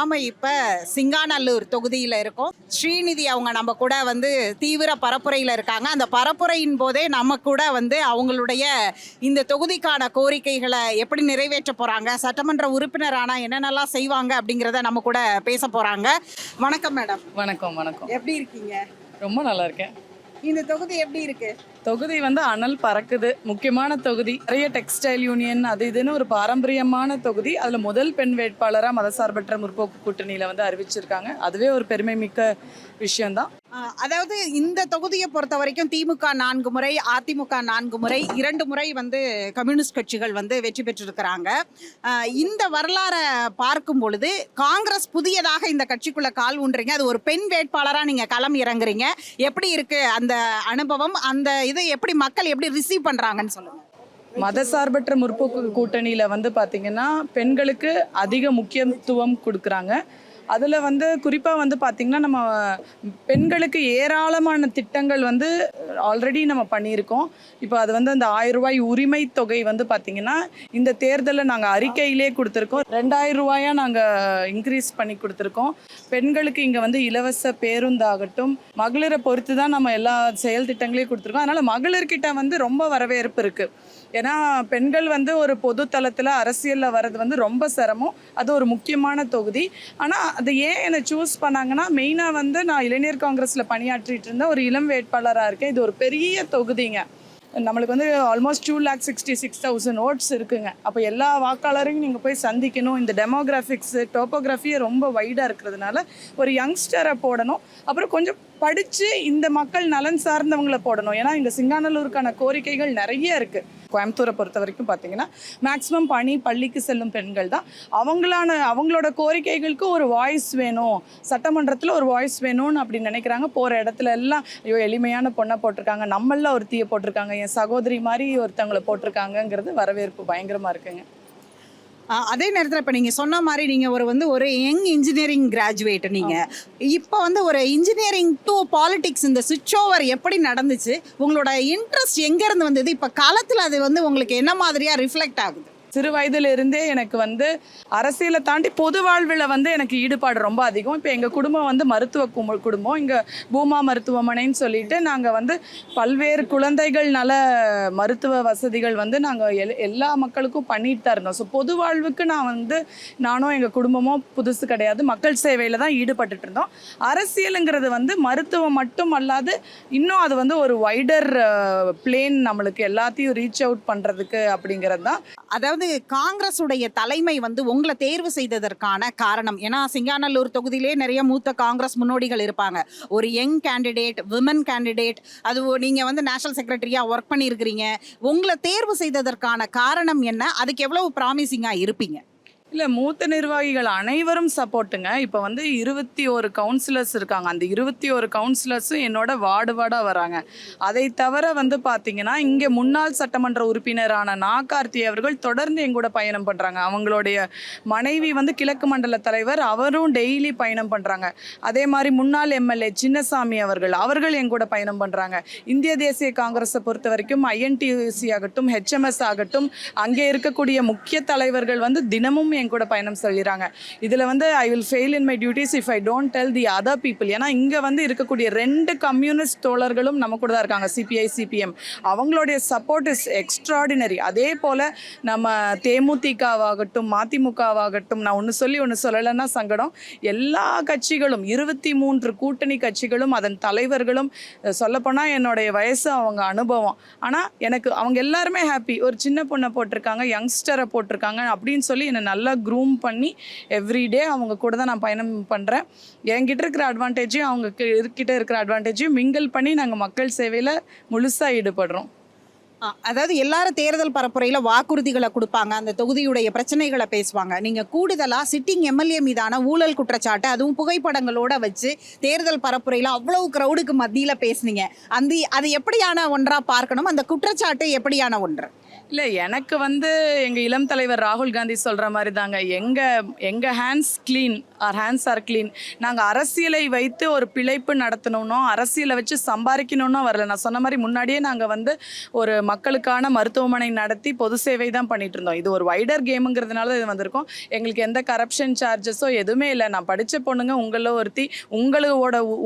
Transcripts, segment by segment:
நாம இப்ப சிங்காநல்லூர் தொகுதியில இருக்கோம். ஸ்ரீநிதி அவங்க நம்ம கூட வந்து தீவிர பரப்புரையில இருக்காங்க. அந்த பரப்புரையின் போதே நம்ம கூட வந்து அவங்களுடைய இந்த தொகுதிக்கான கோரிக்கைகளை எப்படி நிறைவேற்ற போறாங்க, சட்டமன்ற உறுப்பினர் ஆனா என்னென்னலாம் செய்வாங்க அப்படிங்கிறத நம்ம கூட பேச போறாங்க. வணக்கம் மேடம். வணக்கம் வணக்கம். எப்படி இருக்கீங்க? ரொம்ப நல்லா இருக்கேன். இந்த தொகுதி எப்படி இருக்கு? தொகுதி வந்து அனல் பறக்குது. முக்கியமான தொகுதி. நிறைய டெக்ஸ்டைல் யூனியன் அது இதுன்னு ஒரு பாரம்பரியமான தொகுதி. அதில் முதல் பெண் வேட்பாளராக மதசார்பற்ற முற்போக்கு கூட்டணியில் வந்து அறிவிச்சிருக்காங்க. அதுவே ஒரு பெருமை மிக்க விஷயம்தான். அதாவது இந்த தொகுதியை பொறுத்த வரைக்கும் திமுக 4 முறை, அதிமுக 4 முறை, 2 முறை வந்து கம்யூனிஸ்ட் கட்சிகள் வந்து வெற்றி பெற்றிருக்கிறாங்க. இந்த வரலாறை பார்க்கும் பொழுது காங்கிரஸ் புதியதாக இந்த கட்சிக்குள்ள கால் ஊன்றீங்க. அது ஒரு பெண் வேட்பாளராக நீங்க களம் இறங்குறீங்க. எப்படி இருக்கு அந்த அனுபவம்? அந்த இதை எப்படி மக்கள் எப்படி ரிசீவ் பண்றாங்கன்னு சொல்லுங்க. மதசார்பற்ற முற்போக்கு கூட்டணியில் வந்து பார்த்திங்கன்னா பெண்களுக்கு அதிக முக்கியத்துவம் கொடுக்குறாங்க. அதில் வந்து குறிப்பாக வந்து பார்த்திங்கன்னா நம்ம பெண்களுக்கு ஏராளமான திட்டங்கள் வந்து ஆல்ரெடி நம்ம பண்ணியிருக்கோம். இப்போ அது வந்து அந்த 1000 ரூபாய் உரிமை தொகை வந்து பார்த்திங்கன்னா இந்த தேர்தலில் நாங்கள் அறிக்கையிலே கொடுத்துருக்கோம். 2000 ரூபாயாக நாங்கள் இன்க்ரீஸ் பண்ணி கொடுத்துருக்கோம். பெண்களுக்கு இங்கே வந்து இலவச பேருந்தாகட்டும், மகளிரை பொறுத்து தான் நம்ம எல்லா செயல் திட்டங்களையும் கொடுத்துருக்கோம். அதனால் மகளிர்கிட்ட வந்து ரொம்ப வரவேற்பு இருக்குது. ஏன்னா பெண்கள் வந்து ஒரு பொது தளத்தில் அரசியலில் வர்றது வந்து ரொம்ப சிரமம். அது ஒரு முக்கியமான தொகுதி. ஆனால் அது ஏன் என்னை சூஸ் பண்ணாங்கன்னா, மெயினாக வந்து நான் இளைஞர் காங்கிரஸில் பணியாற்றிட்டு இருந்த ஒரு இளம் வேட்பாளராக இருக்கேன். இது ஒரு பெரிய தொகுதிங்க. நம்மளுக்கு வந்து ஆல்மோஸ்ட் 2,66,000 ஓட்ஸ் இருக்குங்க. அப்போ எல்லா வாக்காளரையும் நீங்கள் போய் சந்திக்கணும். இந்த டெமோகிராஃபிக்ஸு டோப்போகிராஃபியே ரொம்ப வைடாக இருக்கிறதுனால ஒரு யங்ஸ்டரை போடணும். அப்புறம் கொஞ்சம் படித்து இந்த மக்கள் நலன் சார்ந்தவங்களை போடணும். ஏன்னா இந்த சிங்காநல்லூருக்கான கோரிக்கைகள் நிறைய இருக்குது. கோயம்புத்தூரை பொறுத்த வரைக்கும் பார்த்தீங்கன்னா மேக்ஸிமம் பள்ளிக்கு செல்லும் பெண்கள் தான். அவங்களோட கோரிக்கைகளுக்கு ஒரு வாய்ஸ் வேணும், சட்டமன்றத்தில் ஒரு வாய்ஸ் வேணும்னு அப்படி நினைக்கிறாங்க. போகிற இடத்துல எல்லாம் ஐயோ எளிமையான பொண்ணை போட்டிருக்காங்க, நம்மள ஒருத்தியை போட்டிருக்காங்க, என் சகோதரி மாதிரி ஒருத்தவங்களை போட்டிருக்காங்கிறது வரவேற்பு பயங்கரமாக இருக்குங்க. அதே நேரத்தில் இப்போ நீங்கள் சொன்ன மாதிரி நீங்கள் ஒரு யங் இன்ஜினியரிங் கிராஜுவேட். நீங்கள் இப்போ வந்து ஒரு இன்ஜினியரிங் டு பாலிடிக்ஸ் இந்த சுவிட்ச் ஓவர் எப்படி நடந்துச்சு? உங்களோட இன்ட்ரெஸ்ட் எங்கேருந்து வந்தது? இப்போ காலத்தில் அது வந்து உங்களுக்கு என்ன மாதிரியாக ரிஃப்ளெக்ட் ஆகுது? சிறு வயதிலிருந்தே எனக்கு வந்து அரசியலை தாண்டி பொது வாழ்வில் வந்து எனக்கு ஈடுபாடு ரொம்ப அதிகம். இப்போ எங்கள் குடும்பம் வந்து மருத்துவ குடும்பம். இங்கே பூமா மருத்துவமனைன்னு சொல்லிட்டு நாங்கள் வந்து பல்வேறு குழந்தைகள் நல மருத்துவ வசதிகள் வந்து நாங்கள் எல்லா மக்களுக்கும் பண்ணிட்டு தான் இருந்தோம். ஸோ பொது வாழ்வுக்கு நானும் எங்கள் குடும்பமும் புதுசு கிடையாது. மக்கள் சேவையில் தான் ஈடுபட்டுட்டு இருந்தோம். அரசியலுங்கிறது வந்து மருத்துவம் மட்டும் அல்லாது இன்னும் அது வந்து ஒரு வைடர் பிளேன், நம்மளுக்கு எல்லாத்தையும் ரீச் அவுட் பண்ணுறதுக்கு அப்படிங்கிறது தான். அதாவது காங்கிரஸ் உடைய தலைமை வந்து உங்களை தேர்வு செய்ததற்கான காரணம், ஏன்னா சிங்காநல்லூர் தொகுதியிலே நிறைய மூத்த காங்கிரஸ் முன்னோடிகள் இருப்பாங்க. ஒரு யங் கேண்டிடேட், விமன் கேண்டிடேட், அது நீங்க வந்து நேஷனல் செக்ரட்டரியா ஒர்க் பண்ணியிருக்கிறீங்க. உங்களை தேர்வு செய்ததற்கான காரணம் என்ன? அதுக்கு எவ்வளவு ப்ராமிசிங்கா இருப்பீங்க? இல்லை, மூத்த நிர்வாகிகள் அனைவரும் சப்போர்ட்டுங்க. இப்போ வந்து 21 கவுன்சிலர்ஸ் இருக்காங்க. அந்த 21 கவுன்சிலர்ஸும் என்னோட வார்டாக வராங்க. அதை தவிர வந்து பார்த்திங்கன்னா இங்கே முன்னாள் சட்டமன்ற உறுப்பினரான கார்த்தி அவர்கள் தொடர்ந்து எங்கூட பயணம் பண்ணுறாங்க. அவங்களுடைய மனைவி வந்து கிழக்கு மண்டல தலைவர், அவரும் டெய்லி பயணம் பண்ணுறாங்க. அதே மாதிரி முன்னாள் எம்எல்ஏ சின்னசாமி அவர்கள் எங்கூட பயணம் பண்ணுறாங்க. இந்திய தேசிய காங்கிரஸை பொறுத்த வரைக்கும் ஐஎன்டியூசி ஆகட்டும், ஹெச்எம்எஸ் ஆகட்டும், அங்கே இருக்கக்கூடிய முக்கிய தலைவர்கள் வந்து தினமும் என் கூட பயணம் சொல்லிடுறாங்க. இதில் வந்து I will fail in my duties if I don't tell the other people. ஏன்னா இங்கே வந்து இருக்கக்கூடிய 2 கம்யூனிஸ்ட் தோழர்களும் நம்ம கூட தான் இருக்காங்க, சிபிஐ சிபிஎம். அவங்களுடைய சப்போர்ட் இஸ் எக்ஸ்ட்ராடினரி. அதே போல் நம்ம தேமுதிகவாகட்டும் மதிமுகவாகட்டும், நான் ஒன்று சொல்லி ஒன்று சொல்லலைன்னா சங்கடம், எல்லா கட்சிகளும் 23 கூட்டணி கட்சிகளும் அதன் தலைவர்களும், சொல்லப்போனால் என்னுடைய வயசு அவங்க அனுபவம், ஆனால் எனக்கு அவங்க எல்லாருமே ஹாப்பி. ஒரு சின்ன பொண்ணை போட்டிருக்காங்க, யங்ஸ்டரை போட்டிருக்காங்க அப்படின்னு சொல்லி என்னை நல்லா க்ரூம் பண்ணி எவ்ரிடே அவங்க கூட தான் நான் பயணம் பண்ணுறேன். என்கிட்ட இருக்கிற அட்வான்டேஜையும் அவங்க கிட்ட இருக்கிற அட்வான்டேஜையும் மிங்கிள் பண்ணி நாங்கள் மக்கள் சேவையில் முழுசாக ஈடுபடுறோம். அதாவது எல்லாரும் தேர்தல் பரப்புரையில் வாக்குறுதிகளை கொடுப்பாங்க, அந்த தொகுதியுடைய பிரச்சனைகளை பேசுவாங்க. நீங்கள் கூடுதலாக சிட்டிங் எம்எல்ஏ மீதான ஊழல் குற்றச்சாட்டு, அதுவும் புகைப்படங்களோட வச்சு தேர்தல் பரப்புரையில் அவ்வளவு க்ரௌடுக்கு மத்தியில் பேசுனீங்க. அது எப்படியான ஒன்றாக பார்க்கணும்? அந்த குற்றச்சாட்டு எப்படியான ஒன்று? இல்லை, எனக்கு வந்து எங்கள் இளம் தலைவர் ராகுல் காந்தி சொல்கிற மாதிரி தாங்க, எங்கள் hands clean, our hands R clean. நாங்கள் அரசியலை வைத்து ஒரு பிழைப்பு நடத்தணும்னோ அரசியலை வச்சு சம்பாதிக்கணும்னோ வரல. நான் சொன்ன மாதிரி முன்னாடியே நாங்கள் வந்து ஒரு மக்களுக்கான மருத்துவமனை நடத்தி பொது சேவை தான் பண்ணிட்டு இருந்தோம். இது ஒரு வைடர் கேமுங்கிறதுனால இது வந்திருக்கோம். எங்களுக்கு எந்த கரப்ஷன் சார்ஜஸோ எதுவுமே இல்லை. நான் படித்த பொண்ணுங்க உங்கள ஒருத்தி,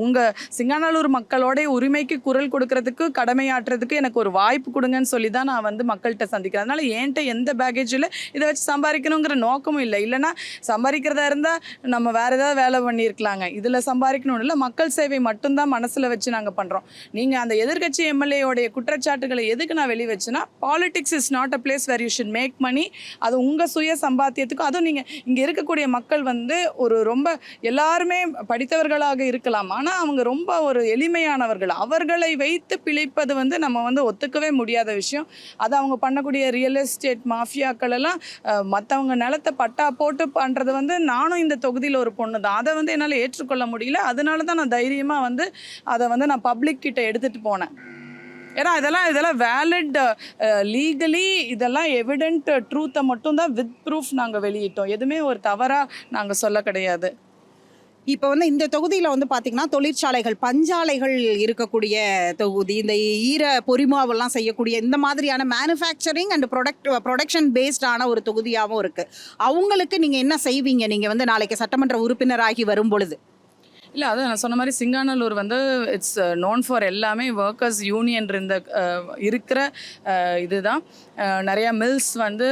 உங்கள் சிங்காநல்லூர் மக்களோட உரிமைக்கு குரல் கொடுக்கறதுக்கு கடமையாற்றுறதுக்கு எனக்கு ஒரு வாய்ப்பு கொடுங்கன்னு சொல்லி தான் நான் வந்து மக்கள்கிட்ட சந்திக்கிறேன். அதனால என்கிட்ட எந்த பேக்கேஜில் இதை வச்சு சம்பாதிக்கணுங்கிற நோக்கமும் இல்லை. இல்லைன்னா சம்பாதிக்கிறதா இருந்தால் நம்ம வேறு ஏதாவது வேலை பண்ணியிருக்கலாங்க. இதில் சம்பாதிக்கணும்னு இல்லை, மக்கள் சேவை மட்டும்தான் மனசில் வச்சு நாங்கள் பண்ணுறோம். நீங்கள் அந்த எதிர்க்கட்சி எம்எல்ஏயோடைய குற்றச்சாட்டுகளை எதுக்கு நான் வெளியே வச்சுன்னா, politics is not a place where you should make money. அது உங்கள் சுய சம்பாத்தியத்துக்கும், அதுவும் நீங்கள் இங்கே இருக்கக்கூடிய மக்கள் வந்து ஒரு ரொம்ப எல்லாருமே படித்தவர்களாக இருக்கலாம், ஆனால் அவங்க ரொம்ப ஒரு எளிமையானவர்கள். அவர்களை வைத்து பிழைப்பது வந்து நம்ம வந்து ஒத்துக்கவே முடியாத விஷயம். அது அவங்க பண்ணக்கூடிய ரியல் எஸ்டேட் மாஃபியாக்கள் எல்லாம் மற்றவங்க நிலத்தை பட்டா போட்டு பண்ணுறது வந்து, நானும் இந்த தொகுதியில் ஒரு பொண்ணு தான், அதை வந்து என்னால் ஏற்றுக்கொள்ள முடியல. அதனால தான் நான் தைரியமாக வந்து அதை வந்து நான் பப்ளிக் கிட்ட எடுத்துகிட்டு போனேன். ஏன்னா இதெல்லாம் வேலிட், லீகலி இதெல்லாம் எவிடென்ட் ட்ரூத்தை மட்டும்தான் வித் ப்ரூஃப் நாங்கள் வெளியிட்டோம். எதுவுமே ஒரு தவறாக நாங்கள் சொல்ல கிடையாது. இப்போ வந்து இந்த தொகுதியில் வந்து பார்த்திங்கன்னா தொழிற்சாலைகள், பஞ்சாலைகள் இருக்கக்கூடிய தொகுதி. இந்த ஈர பொறிமாவெல்லாம் செய்யக்கூடிய இந்த மாதிரியான மேனுஃபேக்சரிங் அண்ட் ப்ரொடக்ஷன் பேஸ்டான ஒரு தொகுதியாகவும் இருக்குது. அவங்களுக்கு நீங்கள் என்ன செய்வீங்க நீங்கள் வந்து நாளைக்கு சட்டமன்ற உறுப்பினராகி வரும் பொழுது? இல்லை, அதான் நான் சொன்ன மாதிரி சிங்காநல்லூர் வந்து இட்ஸ் நோன் ஃபார் எல்லாமே ஒர்க்கர்ஸ் யூனியன் இருக்கிற இதுதான். நிறையா மில்ஸ் வந்து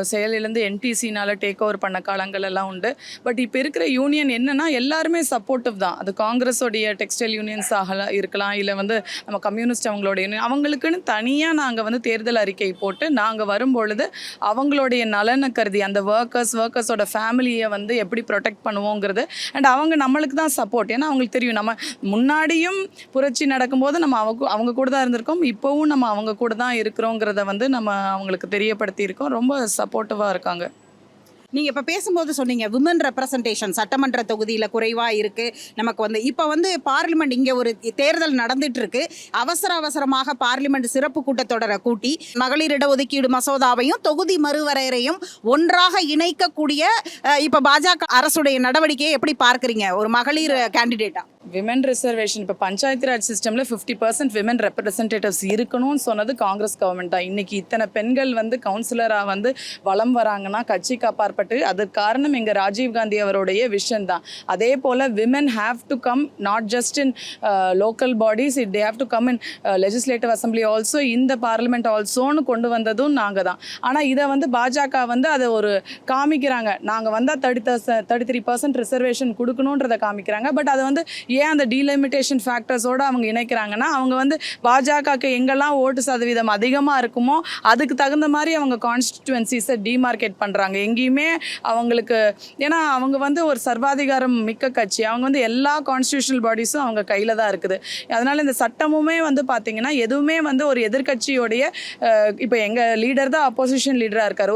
செயலிலேருந்து என்டிசினால் டேக் ஓவர் பண்ண காலங்கள் எல்லாம் உண்டு. பட் இப்போ இருக்கிற யூனியன் என்னென்னா எல்லாருமே சப்போர்ட்டிவ் தான். அது காங்கிரஸோடைய டெக்ஸ்டைல் யூனியன்ஸ் இருக்கலாம், இல்லை வந்து நம்ம கம்யூனிஸ்ட் அவங்களோட யூனியன், அவங்களுக்குன்னு தனியாக நாங்கள் வந்து தேர்தல் அறிக்கை போட்டு நாங்கள் வரும்பொழுது அவங்களுடைய நலனை கருதி அந்த ஒர்க்கர்ஸோட ஃபேமிலியை வந்து எப்படி ப்ரொடெக்ட் பண்ணுவோங்கிறது. அண்ட் அவங்க நம்மளுக்கு தான் சப்போர்ட். ஏன்னா அவங்களுக்கு தெரியும், நம்ம முன்னாடியும் புரட்சி நடக்கும்போது நம்ம அவங்க கூட தான் இருந்திருக்கோம், இப்போவும் நம்ம அவங்க கூட தான் இருக்கிறோங்கிறத வந்து நம்ம அவங்களுக்கு தெரியப்படுத்தி இருக்கோம். ரொம்ப சப்போர்ட்டிவாக இருக்காங்க. நீங்கள் இப்போ பேசும்போது சொன்னீங்க விமன் ரெப்ரசன்டேஷன் சட்டமன்ற தொகுதியில் குறைவாக இருக்குது. நமக்கு வந்து இப்போ வந்து பார்லிமெண்ட் இங்கே ஒரு தேர்தல் நடந்துட்டு இருக்கு. அவசரமாக பார்லிமெண்ட் சிறப்பு கூட்டத்தொடரை கூட்டி மகளிர் இடஒதுக்கீடு மசோதாவையும் தொகுதி மறுவரையறையும் ஒன்றாக இணைக்கக்கூடிய இப்போ பாஜக அரசுடைய நடவடிக்கையை எப்படி பார்க்குறீங்க ஒரு மகளிர் கேண்டிடேட்டா? விமன் ரிசர்வேஷன் இப்போ பஞ்சாயத்து ராஜ் சிஸ்டமில் 50% விமன் ரெப்ரசன்டேட்டிவ்ஸ் இருக்கணும்னு சொன்னது காங்கிரஸ் கவர்மெண்ட் தான். இன்றைக்கி இத்தனை பெண்கள் வந்து கவுன்சிலராக வந்து வலம் வராங்கன்னா கட்சிக்கு அப்பாற்பட்டு அதற்கு காரணம் எங்கள் ராஜீவ்காந்தி அவருடைய விஷன் தான். அதே போல் women have to come not just in local bodies, they have to come in legislative assembly also, இந்த பார்லிமெண்ட் ஆல்சோன்னு கொண்டு வந்ததும் நாங்கள் தான். ஆனால் இதை வந்து பாஜக வந்து அதை ஒரு காமிக்கிறாங்க, நாங்கள் வந்தால் 33% ரிசர்வேஷன் கொடுக்கணுன்றதை காமிக்கிறாங்க. பட் அதை வந்து ஏன் அந்த டீலிமிட்டேஷன் ஃபேக்டர்ஸோடு அவங்க இணைக்கிறாங்கன்னா, அவங்க வந்து பாஜகவுக்கு எங்கெல்லாம் ஓட்டு சதவீதம் அதிகமாக இருக்குமோ அதுக்கு தகுந்த மாதிரி அவங்க கான்ஸ்டிடுவன்சிஸை டிமார்க்கெட் பண்ணுறாங்க. எங்கேயுமே அவங்களுக்கு, ஏன்னா அவங்க வந்து ஒரு சர்வாதிகாரம் மிக்க கட்சி, அவங்க வந்து எல்லா கான்ஸ்டியூஷனல் பாடிஸும் அவங்க கையில் தான் இருக்குது. அதனால் இந்த சட்டமுமே வந்து பார்த்திங்கன்னா எதுவுமே வந்து ஒரு எதிர்கட்சியோடைய, இப்போ எங்கள் லீடர் தான் அப்போசிஷன் லீடராக இருக்கார்,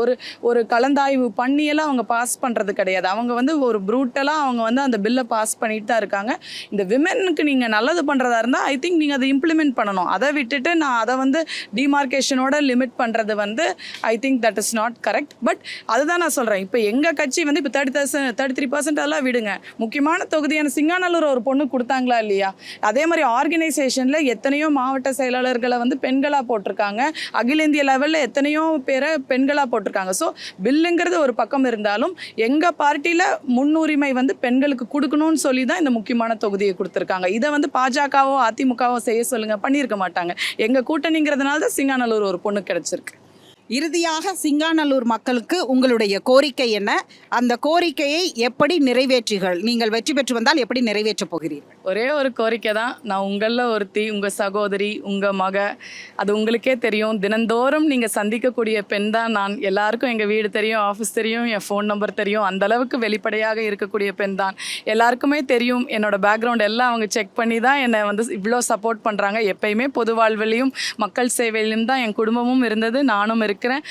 ஒரு கலந்தாய்வு பண்ணியெல்லாம் அவங்க பாஸ் பண்ணுறது கிடையாது. அவங்க வந்து ஒரு ப்ரூட்டலாக அவங்க வந்து அந்த பில்லை பாஸ் பண்ணிட்டு தான் இருக்காங்க. இந்த விமெனுக்கு நீங்கள் நல்லது பண்ணுறதா இருந்தால் ஐ திங்க் நீங்கள் அதை இம்ப்ளிமெண்ட் பண்ணணும். அதை விட்டுட்டு நான் அதை வந்து டிமார்க்கேஷனோட லிமிட் பண்ணுறது வந்து I think that is not correct. But அதுதான் நான் சொல்கிறேன், இப்போ எங்கள் கட்சி வந்து இப்போ 33% அதெல்லாம் விடுங்க, முக்கியமான தொகுதியான சிங்காநல்லூர் ஒரு பொண்ணு கொடுத்தாங்களா இல்லையா? அதே மாதிரி ஆர்கனைசேஷனில் எத்தனையோ மாவட்ட செயலாளர்களை வந்து பெண்களாக போட்டிருக்காங்க, அகில இந்திய லெவலில் எத்தனையோ பேரை பெண்களாக போட்டிருக்காங்க. ஸோ பில்லுங்கிறது ஒரு பக்கம் இருந்தாலும் எங்கள் பார்ட்டியில் முன்னுரிமை வந்து பெண்களுக்கு கொடுக்கணும்னு சொல்லி தான் இந்த முக்கியமான தொகுதியை கொடுத்துருக்காங்க. இதை வந்து பாஜகவோ அதிமுகவோ செய்ய சொல்லுங்க, பண்ணியிருக்க மாட்டாங்க. எங்கள் கூட்டணிங்கிறதுனால தான் சிங்காநல்லூர் ஒரு பொண்ணு கிடைச்சிருக்கு. இறுதியாக சிங்காநல்லூர் மக்களுக்கு உங்களுடைய கோரிக்கை என்ன? அந்த கோரிக்கையை எப்படி நீங்கள் வெற்றி பெற்று வந்தால் எப்படி நிறைவேற்றப் போகிறீர்கள்? ஒரே ஒரு கோரிக்கை தான். நான் உங்களில் ஒருத்தி, உங்கள் சகோதரி, உங்கள் மக, அது உங்களுக்கே தெரியும். தினந்தோறும் நீங்கள் சந்திக்கக்கூடிய பெண் தான் நான். எல்லாருக்கும் எங்கள் வீடு தெரியும், ஆஃபீஸ் தெரியும், என் ஃபோன் நம்பர் தெரியும். அந்தளவுக்கு வெளிப்படையாக இருக்கக்கூடிய பெண் தான். எல்லாருக்குமே தெரியும் என்னோட பேக்ரவுண்ட் எல்லாம் அவங்க செக் பண்ணி தான் என்னை வந்து இவ்வளோ சப்போர்ட் பண்ணுறாங்க. எப்பயுமே பொது வாழ்விலையும் மக்கள் சேவையிலும் தான் என் குடும்பமும் இருந்தது, நானும் இருக்கேன். இருக்கிறேன்.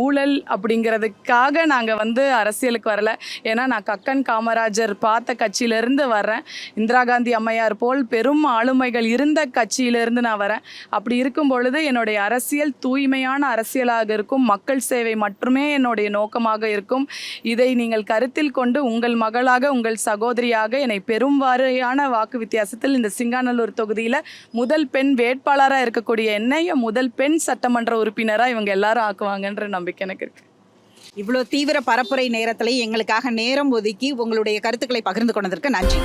ஊழல் அப்படிங்கிறதுக்காக நாங்கள் வந்து அரசியலுக்கு வரல. ஏன்னா நான் கக்கன் காமராஜர் பார்த்த கட்சியிலேருந்து வர்றேன். இந்திரா காந்தி அம்மையார் போல் பெரும் ஆளுமைகள் இருந்த கட்சியிலிருந்து நான் வரேன். அப்படி இருக்கும் பொழுது என்னுடைய அரசியல் தூய்மையான அரசியலாக இருக்கும். மக்கள் சேவை மட்டுமே என்னுடைய நோக்கமாக இருக்கும். இதை நீங்கள் கருத்தில் கொண்டு உங்கள் மகளாக, உங்கள் சகோதரியாக என்னை பெரும் வாரியான வாக்கு வித்தியாசத்தில் இந்த சிங்காநல்லூர் தொகுதியில் முதல் பெண் வேட்பாளராக இருக்கக்கூடிய என்னை முதல் பெண் சட்டமன்ற உறுப்பினராக இவங்க எல்லாரும் ஆக்குவாங்கன்ற நம்பிக்கை எனக்கு இருக்கு. இவ்வளோ தீவிர பரப்புரை நேரத்திலையும் எங்களுக்காக நேரம் ஒதுக்கி உங்களுடைய கருத்துக்களை பகிர்ந்து கொண்டதற்கு நன்றி.